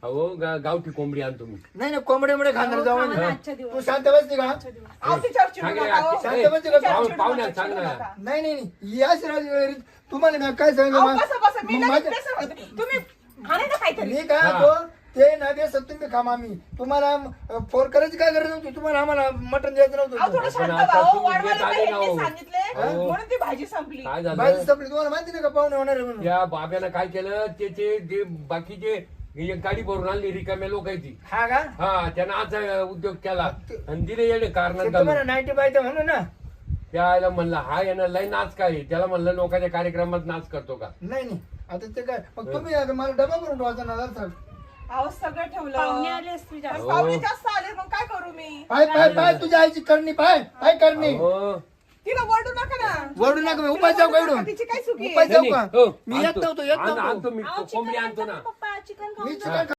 अहो गावठी कोंबडी आणतो मी. नाही नाही कोंबड्यामुळे खाणार जाऊ तू शांत बसते का पाहुण्या सांग ना. नाही नाही याच राज तुम्हाला मी काय सांगितलं मी काय होतो ते ना दे तुम्ही खा मामी तुम्हाला फोन करायची काय गरज नव्हती तुम्हाला आम्हाला मटण द्यायचं नव्हतं. भाजी संपली काय झालं भाजी संपली तुम्हाला माहिती नाही का पाहुणे होणार आहे म्हणून. या बाब्यानं काय केलं त्याचे जे बाकीचे एक गाडी भरून आणली रिकाम्या लोकांची. हा का हा त्यानं आज उद्योग केला आणि दिले येणे कारण तुम्हाला 95 म्हणून ना त्याला म्हणलं हा यानं लय नाच काय त्याला म्हणलं लोकांच्या कार्यक्रमात नाच करतो का. नाही नाही आता ते काय मग तुम्ही आता मला डबा करून ठेवायचा ना जरा. अहो सगळं ठेवलं पाहुणे आले असतील जास्त. पाहुणे जास्त आले मग काय करू मी पाय पाय पाय तुझ्या आईची करणी पाय पाय करणी हो. तिला वरडू नका ना वडू नका उपाय जाऊ का तिची काय चुकी उपाय आहे? जाऊ नाही, का हो, मी येत नव्हतो येत आणतो नव्हतो मी कोंबडी आणतो ना. पप्पा चिकन मी खाऊन चिकन